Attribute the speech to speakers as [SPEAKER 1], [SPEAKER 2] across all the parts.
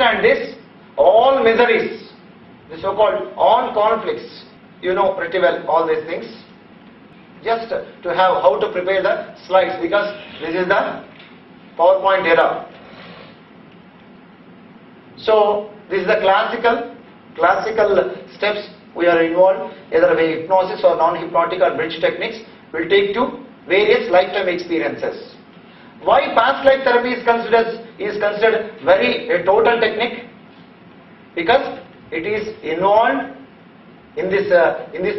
[SPEAKER 1] understand this, all miseries, the so-called on conflicts, you know pretty well all these things. Just to have how to prepare the slides, because this is the PowerPoint era. So this is the classical steps we are involved, either by hypnosis or non-hypnotic or bridge techniques, will take to various lifetime experiences. Why past life therapy is considered a total technique? Because it is involved in this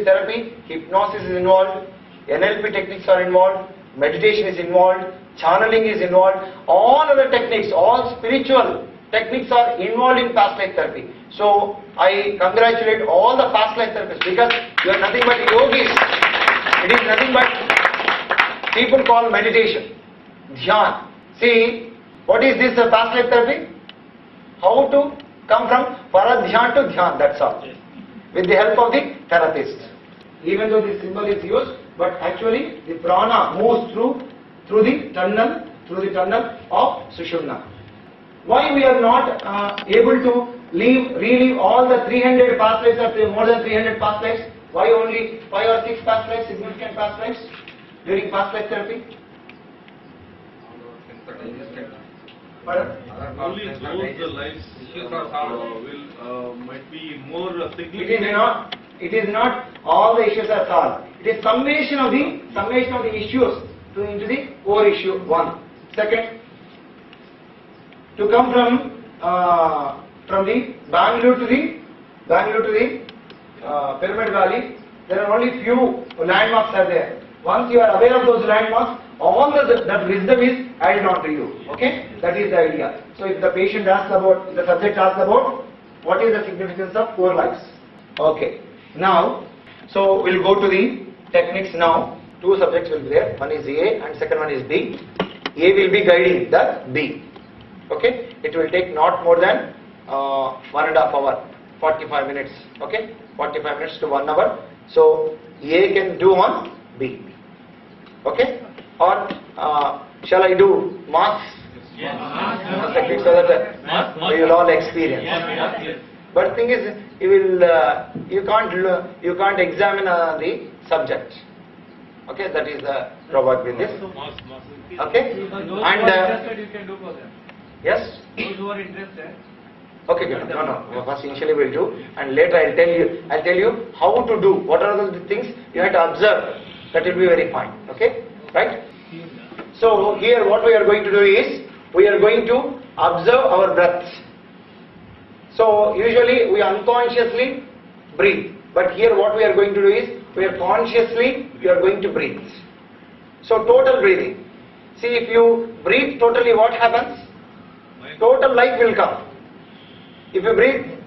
[SPEAKER 1] therapy. Hypnosis is involved, NLP techniques are involved, meditation is involved, channeling is involved, all other techniques, all spiritual techniques are involved in past life therapy. So I congratulate all the past life therapists, because you are nothing but yogis. It is nothing but people call meditation, dhyan. See, what is this past life therapy? How to come from paradhyan to dhyan, that's all. With the help of the therapist. Even though this symbol is used, but actually the prana moves through the tunnel of Sushumna. Why we are not able to relive all the 300 past lives or more than 300 past lives? Why only 5 or 6 past lives, significant past lives during past life therapy?
[SPEAKER 2] Only those lives will might be more significant.
[SPEAKER 1] It is not all the issues are solved. It is summation of the issues into the core issue 1. Second, to come from the Bangalore to the Pyramid Valley, there are only few landmarks are there. Once you are aware of those landmarks, all that wisdom is added on to you. Okay, that is the idea. So if the subject asks about what is the significance of 4 lives. Okay, now so we'll go to the techniques now. 2 subjects will be there. One is A and second one is B. A will be guiding the B. Okay, it will take not more than 1.5 hours, 45 minutes. Okay, 45 minutes to 1 hour. So A can do on B. Okay, or shall I do mass?
[SPEAKER 2] Yes.
[SPEAKER 1] Techniques so that we will all experience.
[SPEAKER 2] Yes.
[SPEAKER 1] But thing is, you can't examine the subject. Okay, that is the drawback with this. Okay, and
[SPEAKER 3] you can do for them.
[SPEAKER 1] yes.
[SPEAKER 3] Those who are interested.
[SPEAKER 1] Okay, good. No. First, initially we'll do, and later I'll tell you how to do. What are the things you have to observe? That will be very fine. Okay, right? So here, what we are going to do is we are going to observe our breath. So usually we unconsciously breathe, but here what we are going to do is we are going to breathe. So total breathing. See, if you breathe totally, what happens? Total life will come. If you breathe,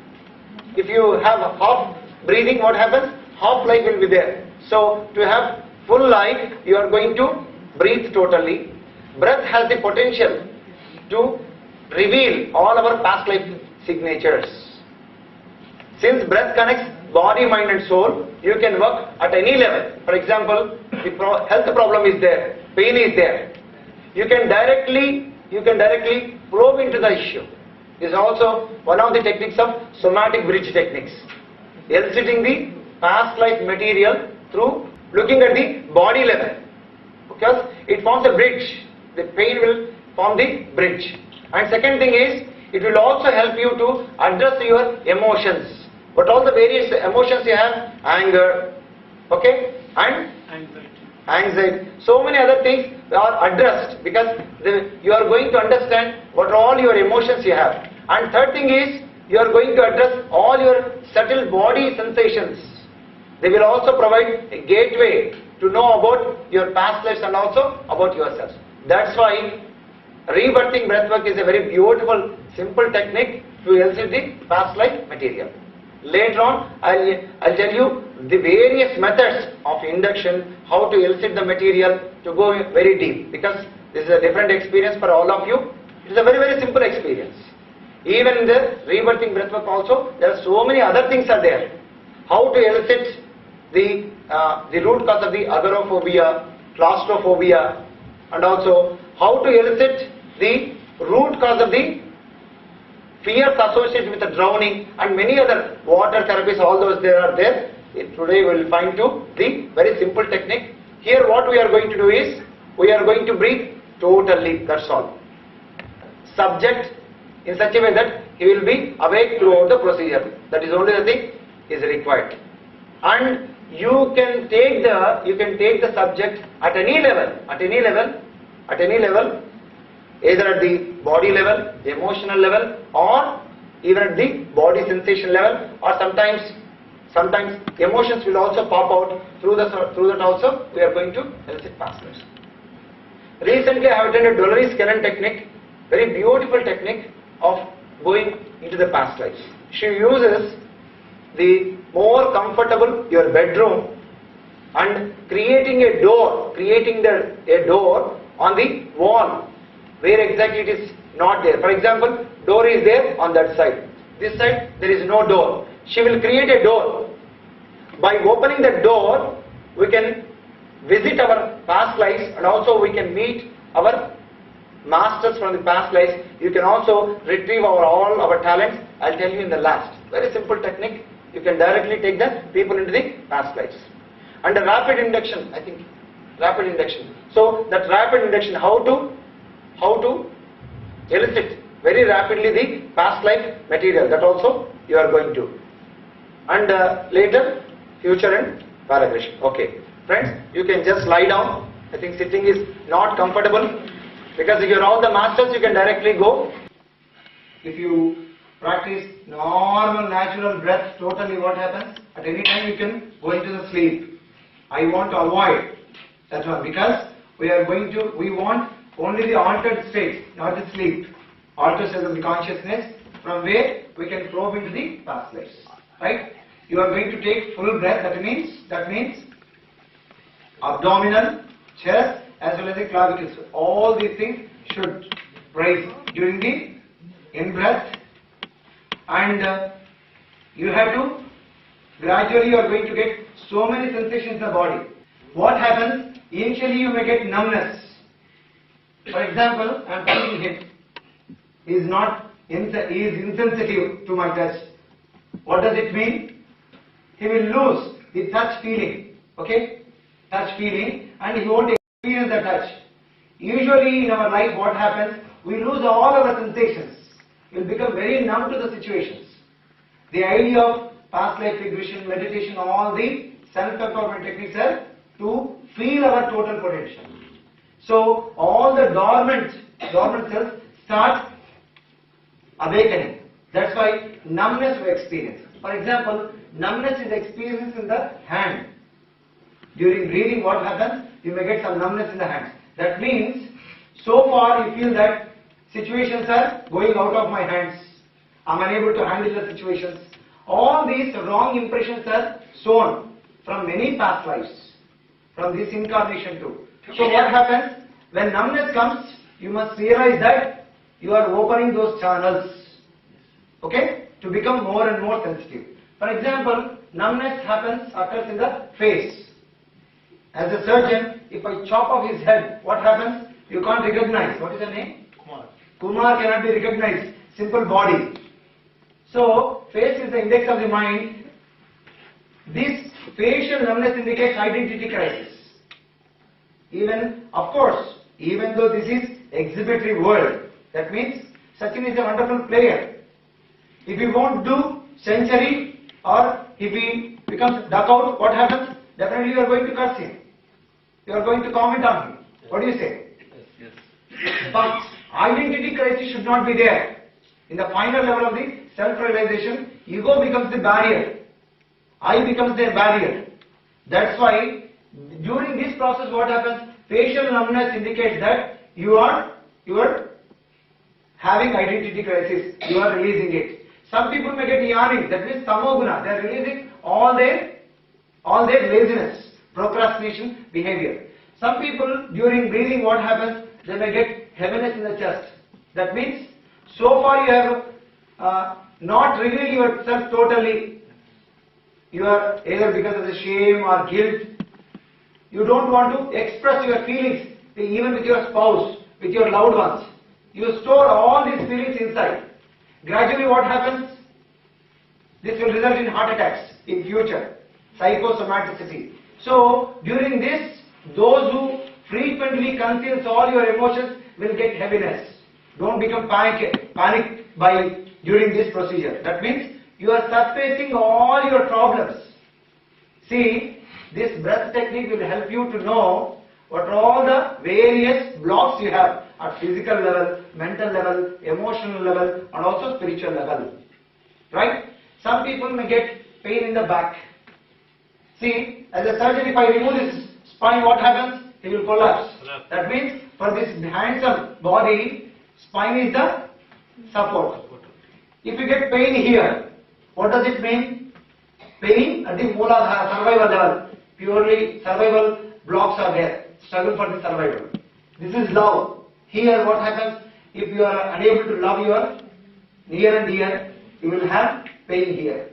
[SPEAKER 1] if you have half breathing, what happens? Half life will be there. So to have full life, you are going to breathe totally. Breath has the potential to reveal all our past life signatures. Since breath connects body, mind and soul, you can work at any level. For example, the health problem is there, pain is there. You can directly probe into the issue. This is also one of the techniques of somatic bridge techniques. Eliciting the past life material through looking at the body level. Because it forms a bridge. The pain will form the bridge. And second thing is, it will also help you to address your emotions. What all the various emotions you have? Anger, okay, and anxiety. So many other things are addressed because you are going to understand what all your emotions you have. And third thing is, you are going to address all your subtle body sensations. They will also provide a gateway to know about your past lives and also about yourself. That's why rebirthing breathwork is a very beautiful, simple technique to elicit the past life material. Later on, I'll tell you the various methods of induction, how to elicit the material to go very deep, because this is a different experience for all of you. It is a very, very simple experience. Even in the rebirthing breathwork also, there are so many other things are there. How to elicit the root cause of the agoraphobia, claustrophobia, and also how to elicit the root cause of the fears associated with the drowning and many other water therapies, all those there are there. Today we will find to the very simple technique. Here what we are going to do is, we are going to breathe totally, that's all. Subject in such a way that he will be awake throughout the procedure. That is only the thing is required. And you can take the subject at any level, either at the body level, the emotional level, or even at the body sensation level, or sometimes emotions will also pop out through that also we are going to elicit past lives. Recently I have attended Dolores Cannon technique, very beautiful technique of going into the past lives. She uses the more comfortable your bedroom and creating a door on the wall where exactly it is not there. For example, door is there on that side. This side there is no door. She will create a door. By opening the door, we can visit our past lives and also we can meet our masters from the past lives. You can also retrieve all our talents. I'll tell you in the last. Very simple technique. You can directly take the people into the past lives. And the rapid induction, I think. Rapid induction. So that rapid induction, how to elicit very rapidly the past life material. That also you are going to. And later, future and regression. Okay. Friends, you can just lie down. I think sitting is not comfortable. Because if you are all the masters, you can directly go. If you practice normal natural breath, totally what happens? At any time you can go into the sleep. I want to avoid that one because we want only the altered state, not the sleep. Altered state of the consciousness from where we can probe into the past lives. Right? You are going to take full breath, that means abdominal, chest, as well as the clavicles. All these things should rise during the in-breath, and you have to gradually you are going to get so many sensations in the body. What happens? Initially you may get numbness. For example, I am touching him. He is insensitive to my touch. What does it mean? He will lose the touch feeling. Okay? Touch feeling, and he won't experience the touch. Usually in our life what happens? We lose all our sensations. We will become very numb to the situations. The idea of past life regression, meditation, all the self-empowerment techniques are to feel our total potential. So all the dormant cells start awakening. That's why numbness we experience. For example, numbness is experienced in the hand. During breathing, what happens? You may get some numbness in the hands. That means, so far you feel that situations are going out of my hands. I am unable to handle the situations. All these wrong impressions are sown from many past lives, from this incarnation too. So what happens? When numbness comes, you must realize that you are opening those channels, okay, to become more and more sensitive. For example, numbness occurs in the face. As a surgeon, if I chop off his head, what happens? You can't recognize. What is the name? Kumar cannot be recognized. Simple body. So, face is the index of the mind. This facial numbness indicates identity crisis. Even though this is exhibitory world, that means Sachin is a wonderful player. If he won't do century or if he becomes duck out, what happens? Definitely you are going to curse him. You are going to comment on him. What do you say? Yes. But identity crisis should not be there. In the final level of the self-realization, ego becomes the barrier. I becomes the barrier. That's why during this process what happens? Facial numbness indicates that you are having identity crisis. You are releasing it. Some people may get yawning. That means tamoguna. They are releasing all their laziness, procrastination behavior. Some people during breathing what happens? They may get heaviness in the chest. That means so far you have not revealed yourself totally. You are either because of the shame or guilt. You don't want to express your feelings even with your spouse, with your loved ones. You store all these feelings inside. Gradually what happens? This will result in heart attacks in future, psychosomaticity. So during this, those who frequently conceals all your emotions will get heaviness. Don't become panic by during this procedure. That means you are surfacing all your problems. See, this breath technique will help you to know what are all the various blocks you have at physical level, mental level, emotional level, and also spiritual level. Right? Some people may get pain in the back. See, as a surgeon, if I remove this spine, what happens? He will collapse. That means for this handsome body, spine is the support. If you get pain here, what does it mean? Pain at the Mooladhara, survival level. Purely survival blocks are there. Struggle for the survival. This is love. Here what happens? If you are unable to love your near and dear, you will have pain here.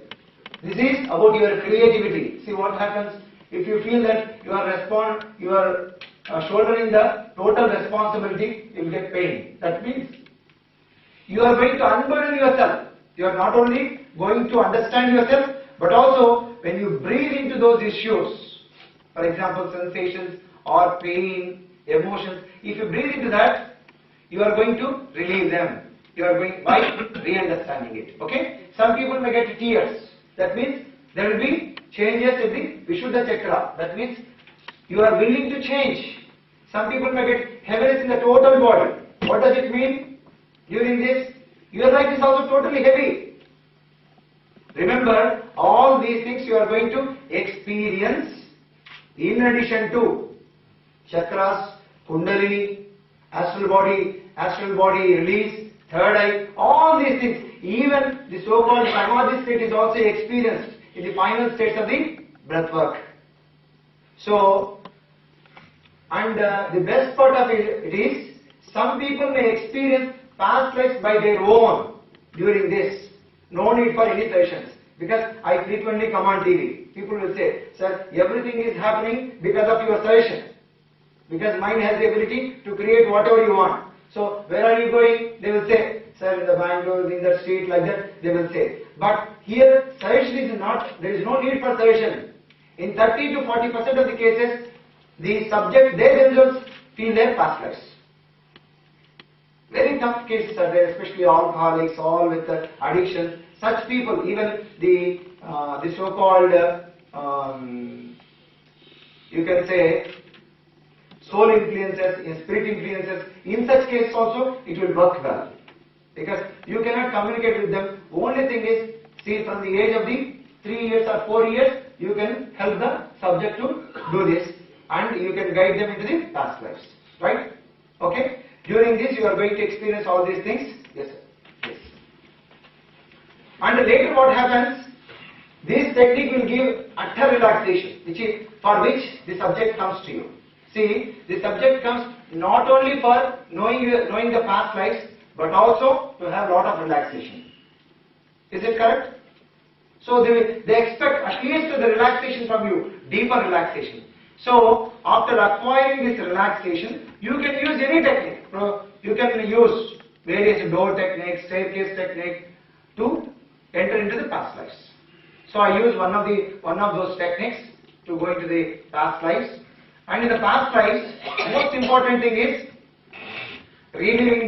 [SPEAKER 1] This is about your creativity. See what happens if you feel that you are shouldering the total responsibility, you will get pain. That means you are going to unburden yourself. You are not only going to understand yourself, but also when you breathe into those issues, for example sensations or pain, emotions, if you breathe into that, you are going to relieve them. You are going by re-understanding it. Okay? Some people may get tears. That means there will be changes in the Vishuddha Chakra. That means you are willing to change. Some people may get heaviness in the total body. What does it mean? During this, your life is also totally heavy. Remember, all these things you are going to experience in addition to chakras, kundalini, astral body release, third eye, all these things. Even the so-called samadhi state is also experienced in the final states of the breath work. So, and the best part of it is, some people may experience past lives by their own during this. No need for any sessions. Because I frequently come on TV. People will say, sir, everything is happening because of your suggestion. Because mind has the ability to create whatever you want. So, where are you going? They will say, sir, in the Bangalore, in the street, like that, they will say. But here, suggestion is not, there is no need for suggestion. In 30 to 40% of the cases, the subject, they themselves feel their past lives. Very tough cases are there, especially alcoholics, all with addiction. Such people, even the so-called, you can say, soul influences, spirit influences, in such case also, it will work well. Because you cannot communicate with them. Only thing is, see, from the age of the 3 years or 4 years, you can help the subject to do this. And you can guide them into the past lives. Right? Okay? During this, you are going to experience all these things. Yes, sir. Yes. And later what happens? This technique will give utter relaxation, for which the subject comes to you. See, the subject comes not only for knowing the past lives, but also to have a lot of relaxation. Is it correct? So they expect at least the relaxation from you, deeper relaxation. So after acquiring this relaxation, you can use any technique. You can use various door techniques, staircase technique to enter into the past lives. So I use one of those techniques to go into the past lives. And in the past lives, most important thing is reliving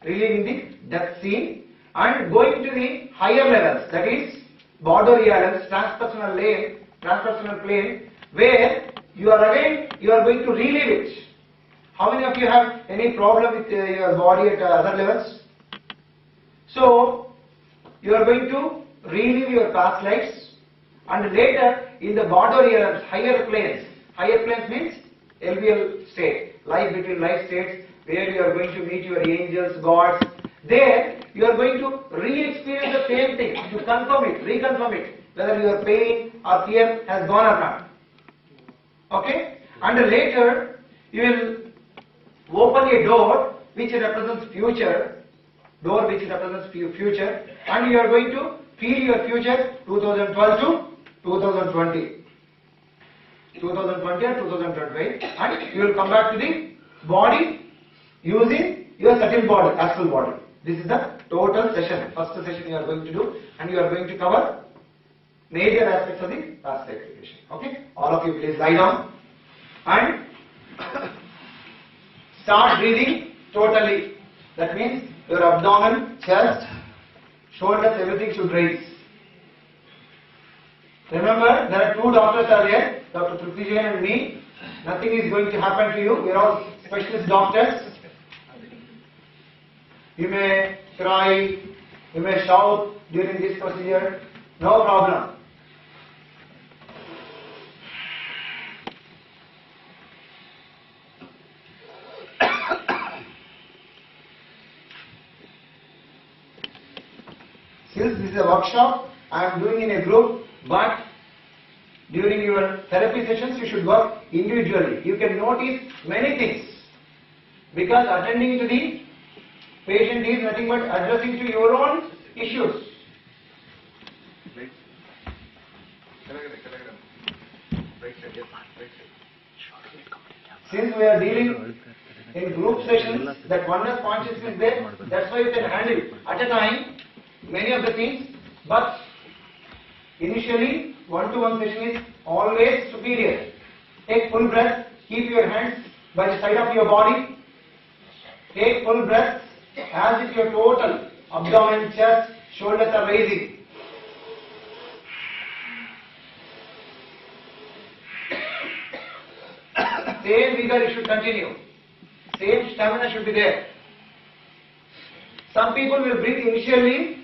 [SPEAKER 1] the death scene and going to the higher levels, that is border realms, transpersonal plane, where you are going to relive it. How many of you have any problem with your body at other levels? So you are going to relive your past lives, and later in the border realms, higher planes means LBL state, life between life states, where you are going to meet your angels, gods. There you are going to re-experience the same thing, to reconfirm it, whether your pain or fear has gone or not. Okay? And later you will open a door which represents future, and you are going to feel your future 2012 to 2020. 2020 or 2028, and you will come back to the body using your subtle body, astral body. This is the total session. First session you are going to do, and you are going to cover major aspects of the past life regression. Okay? All of you please lie down and start breathing totally. That means your abdomen, chest, shoulders, everything should raise. Remember, there are two doctors are there, Dr. Dr.V.Hari and me. Nothing is going to happen to you. We are all specialist doctors. You may cry, you may shout during this procedure, no problem. Since this is a workshop, I am doing in a group, but during your therapy sessions you should work individually. You can notice many things, because attending to the patient is nothing but addressing to your own issues. Since we are dealing in group sessions, that oneness consciousness is there, that's why you can handle at a time many of the things, but initially one-to-one session is always superior. Take full breath, keep your hands by the side of your body, take full breath as if your total abdomen, chest, shoulders are raising. Same vigor it should continue, same stamina should be there. Some people will breathe initially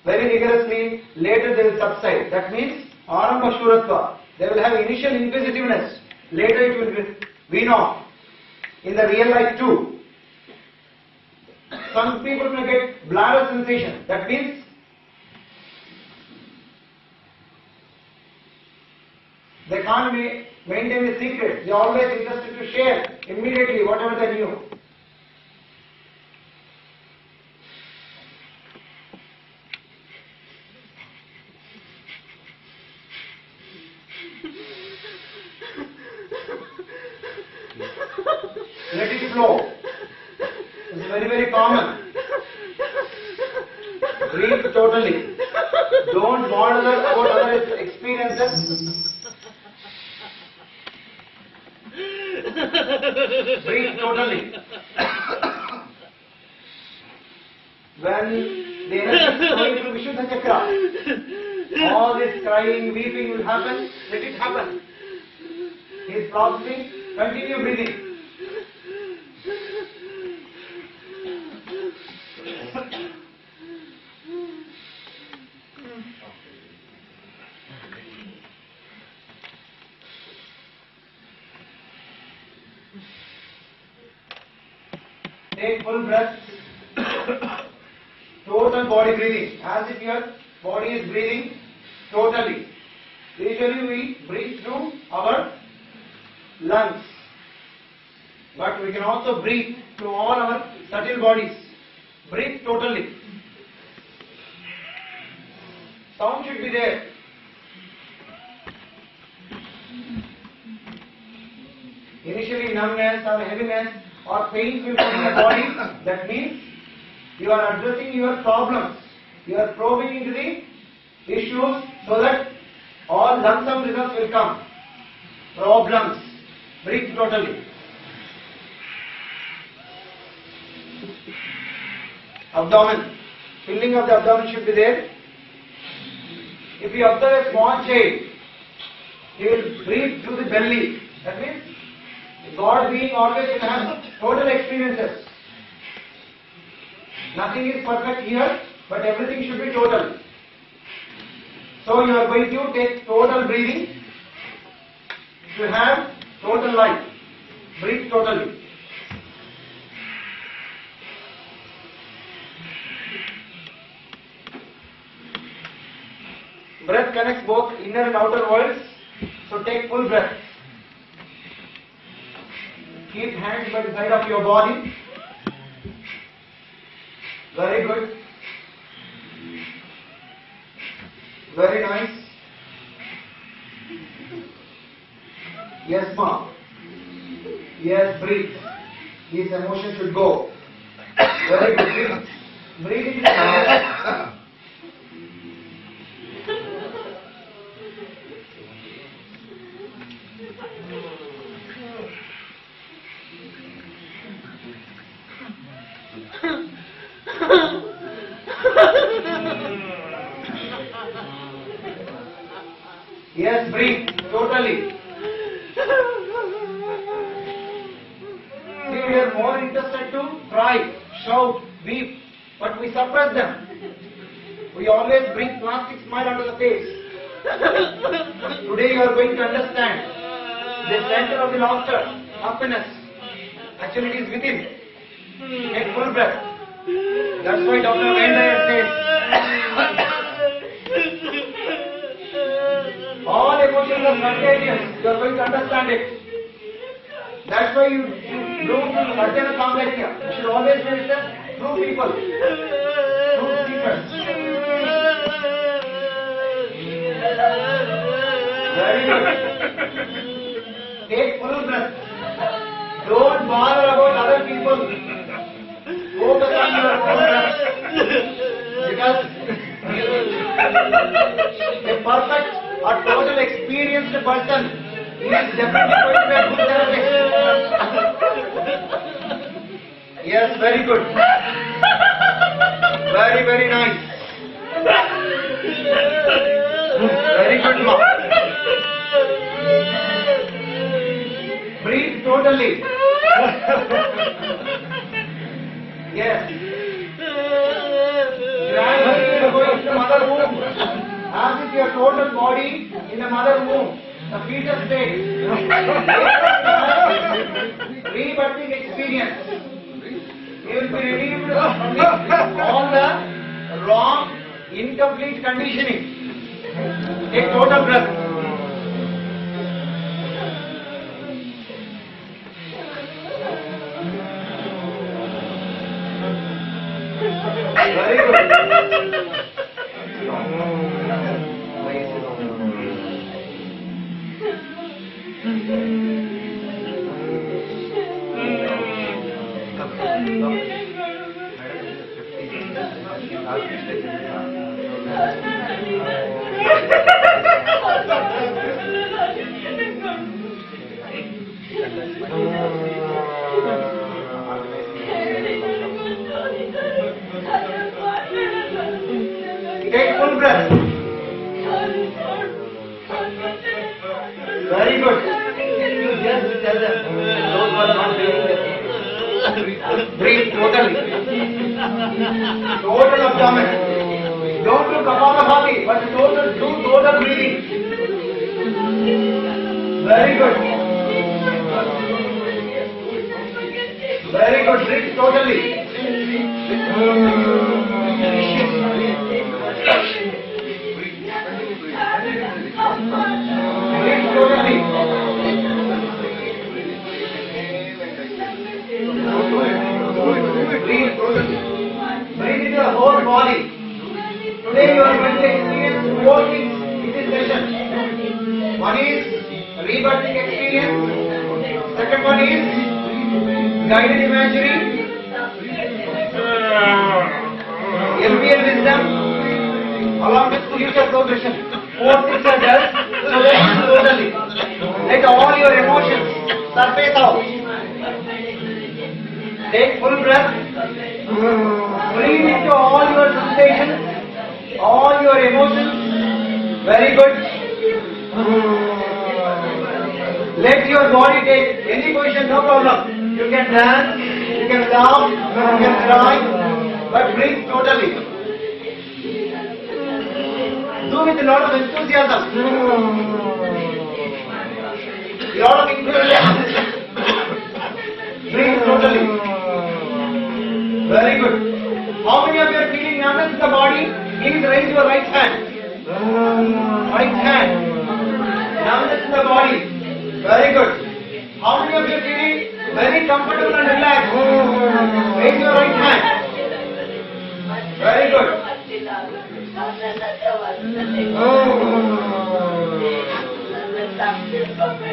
[SPEAKER 1] very vigorously, later they will subside. That means Arambha Shuratva. They will have initial inquisitiveness, later it will be wean off. In the real life too. Some people may get bladder sensation. That means they can't maintain the secret. They are always interested to share immediately whatever they knew. Let it flow. It's very, very common. Breathe totally. Don't monitor about other experiences. Breathe totally. When the energy is going through Vishuddha Chakra, all this crying, weeping will happen. Let it happen. He is processing. Continue breathing. Take full breath. Total body breathing, as if your body is breathing totally. Usually we breathe through our lungs, but we can also breathe through all our subtle bodies. Breathe totally. Sound should be there. Initially numbness or heaviness or pains will come in the body. That means you are addressing your problems. You are probing into the issues so that all lump sum results will come. Problems. Breathe totally. Abdomen. Filling of the abdomen should be there. If you observe a small child, he will breathe through the belly. That means God being always will have total experiences. Nothing is perfect here, but everything should be total. So you are going to take total breathing to have total life. Breathe totally. Breath connects both inner and outer worlds, so take full breath. Keep hands by the side of your body. Very good. Very nice. Yes, ma'am. Yes, breathe. These emotions should go. Very good. Breathe. Breathe into the chest. Yes, breathe totally. See, we are more interested to cry, shout, weep, but we suppress them. We always bring plastic smile onto the face. Today you are going to understand the center of the laughter, happiness. Actually it is within. Take full breath. That's why Dr.V.Hari says, all emotions are contagious. You are going to understand it. That's why you don't certain Sangharya. You should always be the true people. True seekers. Very good. Take full breath. Don't bother about other people. Focus on your own breath. Because a perfect or total experienced person is definitely going to be a good therapist. Yes, very good. Very, very nice. Very good, ma. Breathe totally. Yes. Gradually you are going to the mother womb. As if your total body in the mother womb. The fetus state. Rebirthing experience. You will be relieved from all the wrong, incomplete conditioning. Take total breath. Very good. Take full breath. Very good. You just tell them those who are not breathing. Breathe totally. Total abdomen. Don't do kapalabhati, but do total breathing. Very good. Very good. Breathe totally. Breathe totally. Breathe totally. Breathe into the whole body. Today you are going to experience 4 things in this session. One is rebirthing experience. Second one is guided imagery. MPL wisdom along with future progression. 4 things are done. So let's totally let all your emotions surface out. Take full breath. Breathe into all your sensations, all your emotions. Very good. Let your body take any position, no problem. You can dance, you can laugh, you can cry, but breathe totally. Do with a lot of enthusiasm. A lot of enthusiasm. Breathe totally. Very good. How many of you are feeling numbness in the body? Please raise your right hand. Right hand. Numbness in the body. Very good. How many of you are feeling very comfortable and relaxed? Raise your right hand. Very good.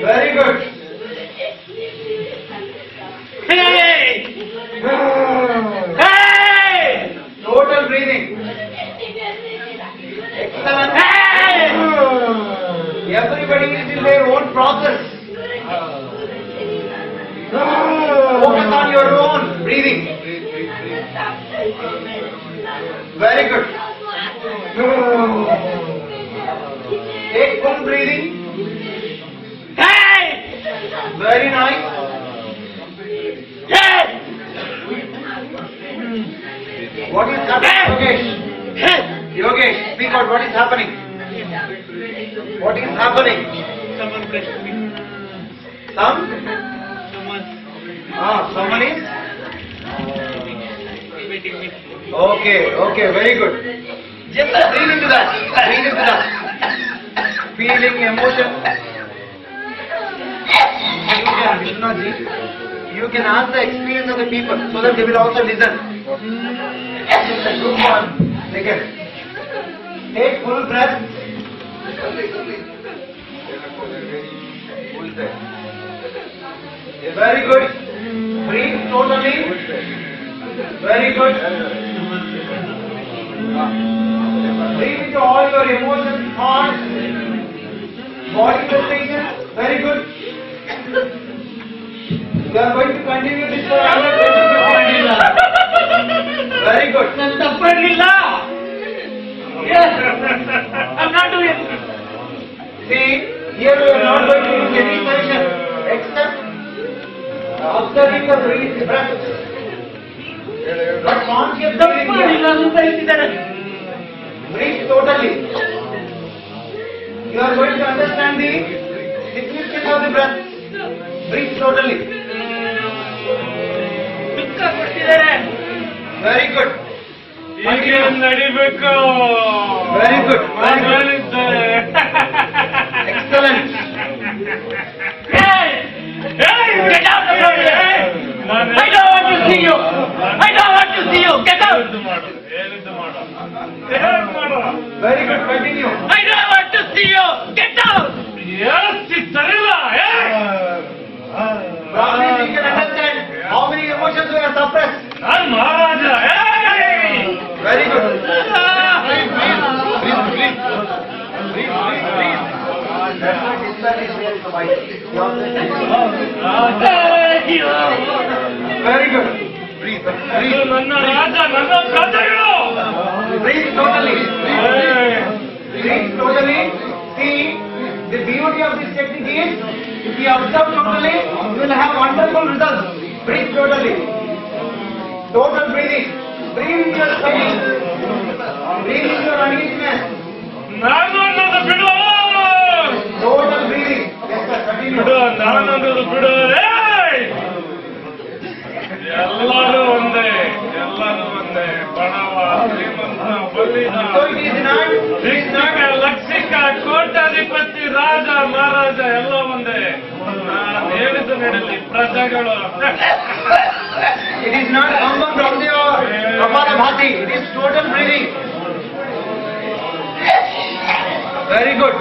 [SPEAKER 1] Very good. Hey! Hey! Total breathing. Excellent. Everybody is in their own process. Focus on your own breathing. Very good. Take full breathing. Very nice. What is happening, Yogesh? Yogesh, speak out. What is happening? What is happening? Someone is? Okay, very good. Just breathe into that. Feeling, emotion. You can ask the experience of the people so that they will also listen. Good one. Second. Take full breath. Very good. Breathe totally. Very good. Breathe into all your emotions, thoughts, body sensations. Very good. You are going to continue this for another 20 minutes. Very good.
[SPEAKER 3] Yes. I'm not doing it.
[SPEAKER 1] See, here we are not going to use any session except observing the breath. But conscious breathe totally. You are going to understand the significance of the breath. Breathe totally. Very good. Very good. Excellent.
[SPEAKER 3] Hey, get out of here! I don't want to see you. Get out.
[SPEAKER 1] Very good. Continue.
[SPEAKER 3] I don't want to see you. Get out.
[SPEAKER 1] Probably we can understand how many emotions were suppressed. Very good. Very good. Breathe totally. See, the beauty of this technique is, if you observe totally, you will have wonderful results. Breathe totally. Total breathing. Breathe in your pain. Breathe in your uneasiness. Total breathing. Yes, sir. Continue.
[SPEAKER 2] ಎಲ್ಲರೂ ಒಂದೇ ಬಡವ ಶ್ರೀಮಂತ ಬಲ್ಲಿದ ಶಿಕ್ಷಕ ಲಕ್ಷಿಕ ಕೋಟ್ಯಾಧಿಪತಿ ರಾಜ ಮಹಾರಾಜ ಎಲ್ಲ ಒಂದೇ ನಾನು ಹೇಳಿದ್ದು ನಡೆಯಲಿ ಪ್ರಜೆಗಳು.
[SPEAKER 1] It is not Ambam Ramdev or Kapalabhati. It is total breathing. Very good.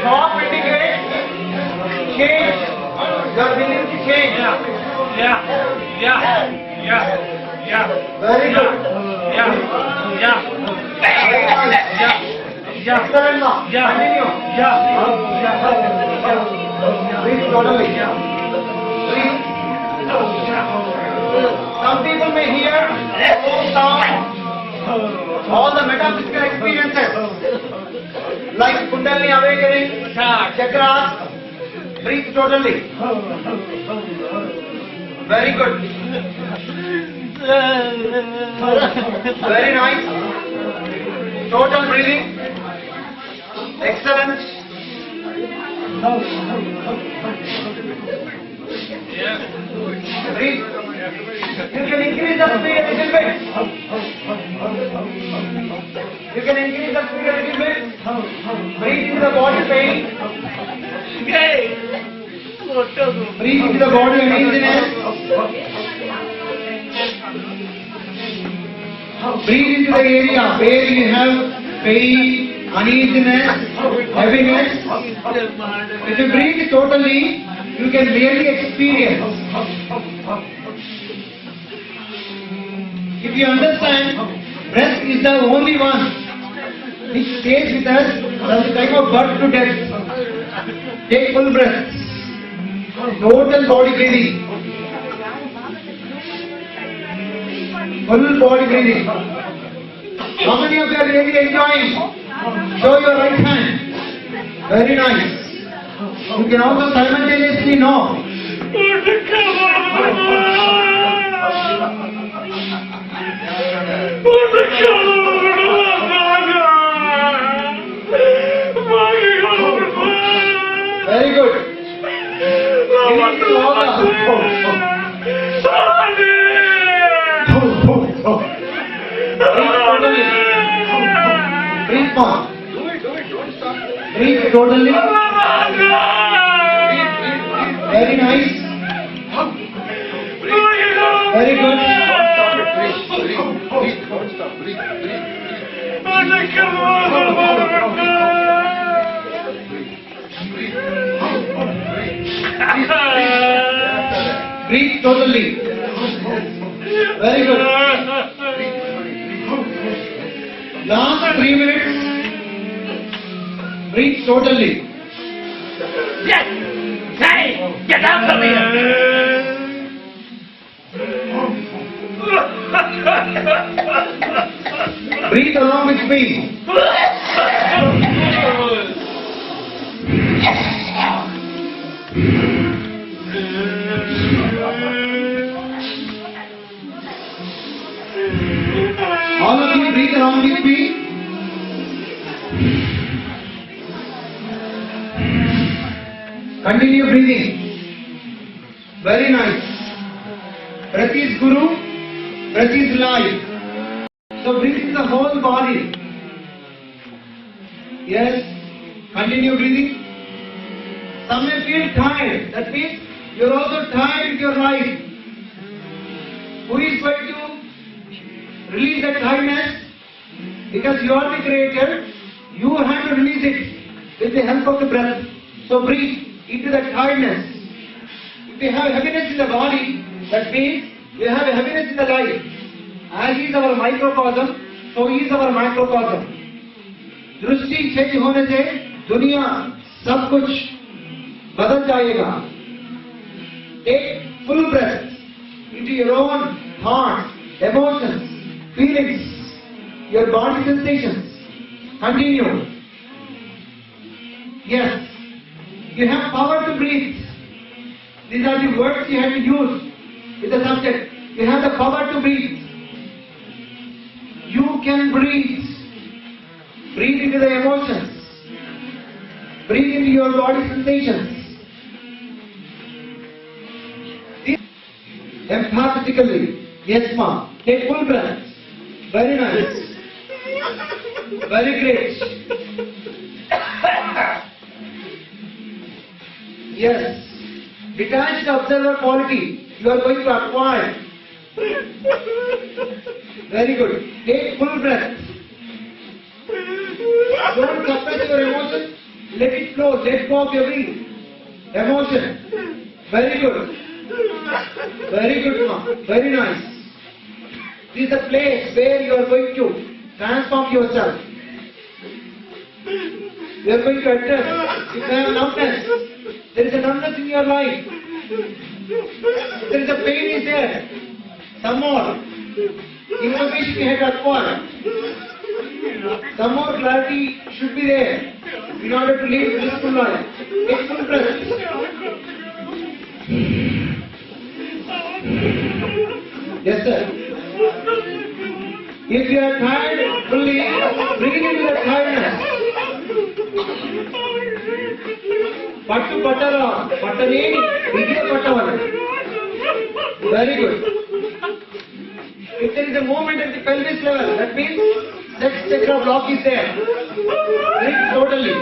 [SPEAKER 1] Stop indicate. Change. You are willing to change.
[SPEAKER 2] Yeah.
[SPEAKER 1] Very good. Excellent now. Continue. Breathe totally. Breathe. Some people may hear sound, all the metaphysical experiences like Kundalini awakening, chakras. Breathe totally. Very good. Very nice. Total breathing. Excellent. Breathe. You can increase the speed a little bit. Breathe into the body pain. Breathe into the body uneasiness. Breathe into the area where you have pain, uneasiness, heaviness. If you breathe totally, you can really experience. If you understand Breath is the only one which stays with us from the time of birth to death. Take full breath. Total body breathing. Full body breathing. How many of you are really enjoying? Show your right hand. Very nice. You can also simultaneously know. Very good. Breathe more. Breathe totally. Very nice. Very good. Breathe totally. Very good. Last 3 minutes. Breathe totally.
[SPEAKER 3] Yes! Hey! Get out of here!
[SPEAKER 1] Breathe along with me. All of you breathe along with me. Continue breathing. Very nice. Breath is Guru, breath is life. So breathe in the whole body. Yes. Continue breathing. Some may feel tired. That means you are also tired with your life. Who is going to release that tiredness? Because you are the creator, you have to release it with the help of the breath. So breathe into that tiredness. If you have heaviness in the body, that means you have heaviness in the life. As is our microcosm, so is our macrocosm. दृष्टि change होने से दुनिया सब कुछ बदल जाएगा. Take full breath into your own thoughts, emotions, feelings, your body sensations. Continue. Yes. You have power to breathe. These are the words you have to use with the subject. You have the power to breathe. You can breathe. Breathe into the emotions. Breathe into your body sensations. Emphatically. Yes, ma'am. Take full breath. Very nice. Very great. Yes. Detached observer quality you are going to acquire. Very good. Take full breath. Don't suppress your emotions. Let it flow. Let go of every emotion. Very good. Very good, ma'am. Very nice. This is the place where you are going to transform yourself. You are going to address. If you have numbness, there is a numbness in your life. There is a pain is there. Some more information you have to acquire. Some more clarity should be there in order to live a blissful life. Take full breath. Yes, sir. If you are tired, fully bring into the tiredness. Pattu patara, patani, vidya patavana. Very good. If there is a movement at the pelvis level, that means sex chakra block is there. Breathe totally.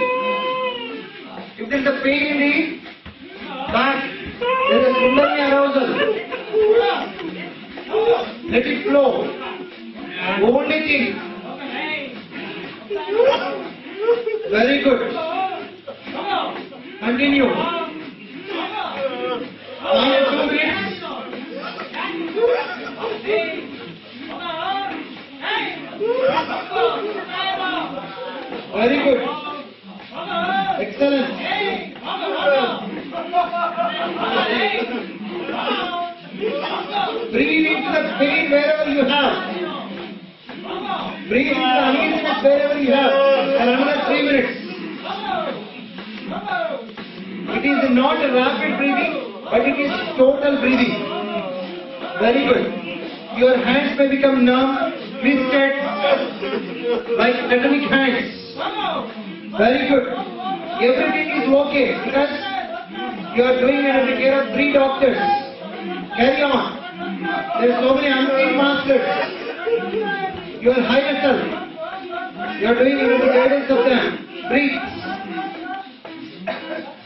[SPEAKER 1] If there is a pain in the back, there is a kundalini arousal. Let it flow. Only thing. Very good. Continue. 2 minutes. Very good. Excellent. Breathe into the pain wherever you have. Breathe into the uneasiness wherever you have. And another 3 minutes. It is not a rapid breathing, but it is total breathing. Very good. Your hands may become numb, twisted, like tetanic hands. Very good. Everything is okay because you are doing it under the care of 3 doctors. Carry on. There are so many unseen masters. Your higher self. You are doing it under the guidance of them. Breathe.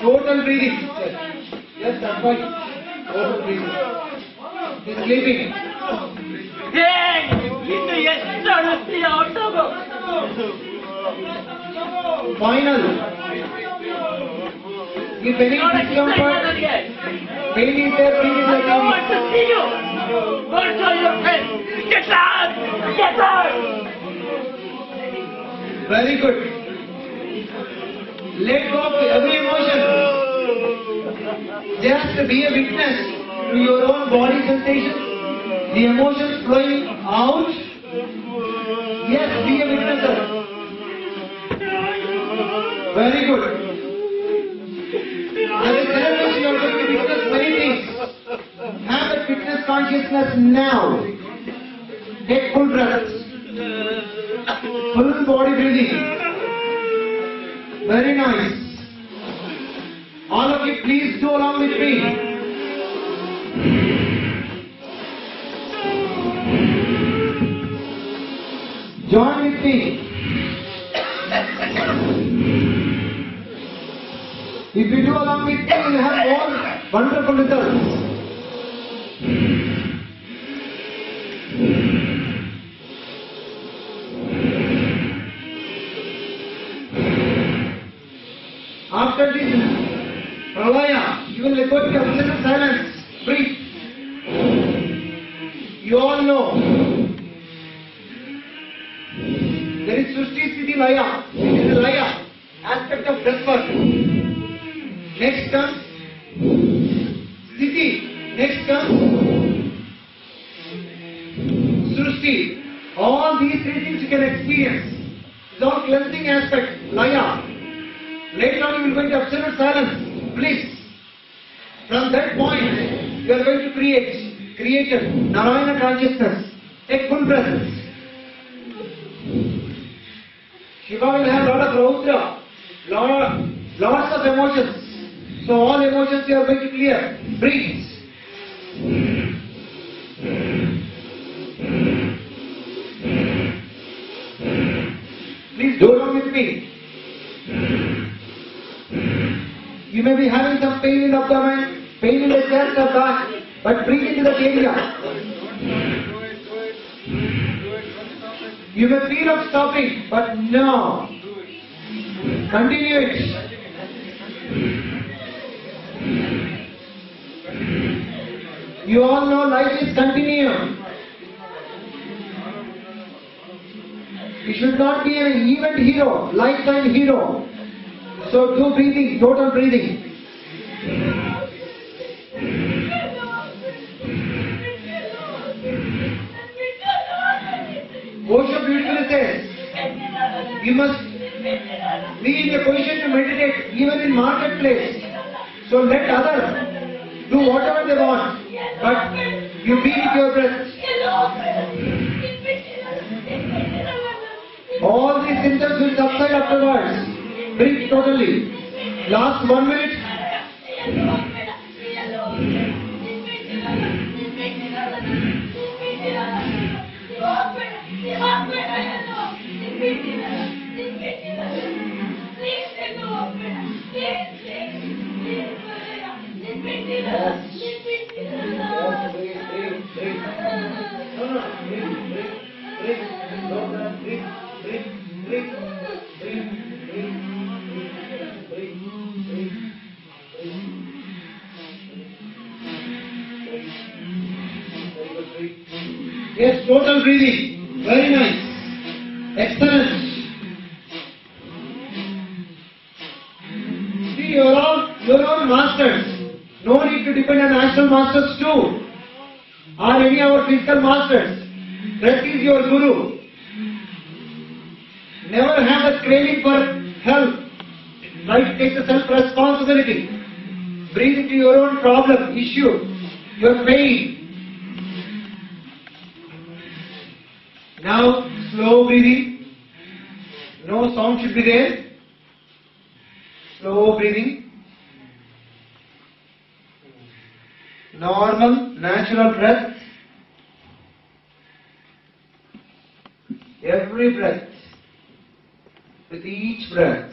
[SPEAKER 1] Total breathing. Yes, that's right. Total breathing. He's sleeping.
[SPEAKER 3] Hey! Into yesterday October.
[SPEAKER 1] Final. If any discomfort, pain is there, breathe is
[SPEAKER 3] I don't want
[SPEAKER 1] there.
[SPEAKER 3] to see you. What's on your face? Get out! Get out!
[SPEAKER 1] Very good. Let go of every emotion. Just be a witness to your own body sensation. The emotions flowing out. Yes, be a witnesser. Very good. As a therapist, you are going to witness many things. Have that witness consciousness now. Take full breaths. Full body breathing. Very nice. All of you, please do along with me. Join with me. If you do along with me, you will have more wonderful results. After this pralaya, you will go to absolute silence. Breathe. You all know there is Srishti Sthiti Laya. This is the Laya aspect of breath work. Next comes Sthiti. Next comes Srishti. All these 3 things you can experience. It's all cleansing aspect. Laya. Later on you will go into absolute silence. Bliss. From that point, you are going to create Narayana consciousness. Take full breath. Shiva will have lot of Raudra, lots of emotions. So all emotions you are going to clear. Breathe. Please go along with me. You may be having some pain in the abdomen, pain in the chest or back, but breathe into that area. You may feel of stopping, but no. Continue it. You all know life is continuum. You should not be an event hero, lifetime hero. So do breathing, total breathing. Osho beautifully says, you must be in a position to meditate even in marketplace. So let others do whatever they want, but you be with your breath. All these symptoms will subside afterwards. Breathe totally. Last 1 minute. Yes, total breathing. Very nice. Excellent. your own masters. No need to depend on astral masters too, or any of our physical masters. That is your guru. Never have a craving for help. Try to take the self-responsibility. Breathe into your own problem, issue, your pain. Now, slow breathing. No sound should be there. Slow breathing. Normal, natural breath. Every breath. With each breath,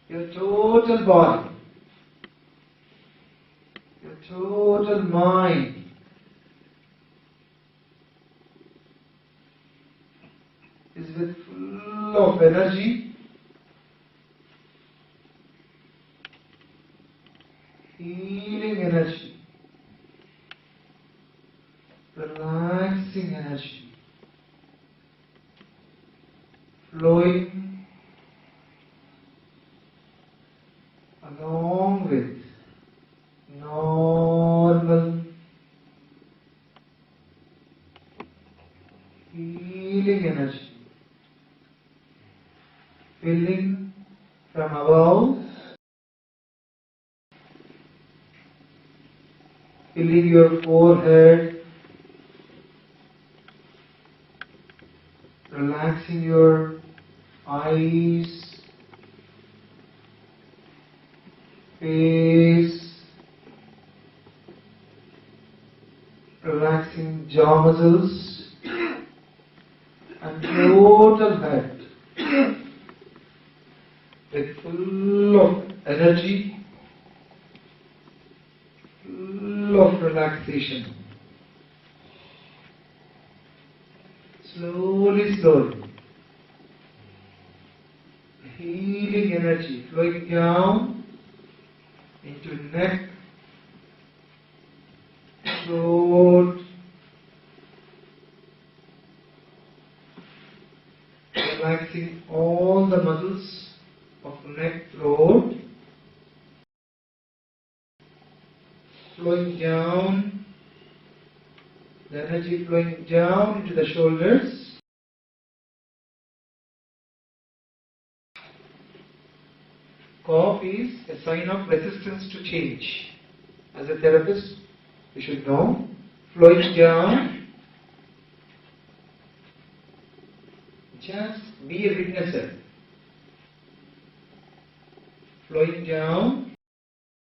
[SPEAKER 1] your total body, your total mind is with full of energy, healing energy, relaxing energy, flowing along with normal healing energy, filling from above, filling your forehead, relaxing your eyes, face, relaxing jaw muscles and total head with full of energy, full of relaxation. Slowly, slowly, healing energy flowing down into neck, throat, relaxing all the muscles of neck, throat, flowing down, the energy flowing down into the shoulders. Cough is a sign of resistance to change. As a therapist, you should know, flowing down, just be a witnesser. Flowing down,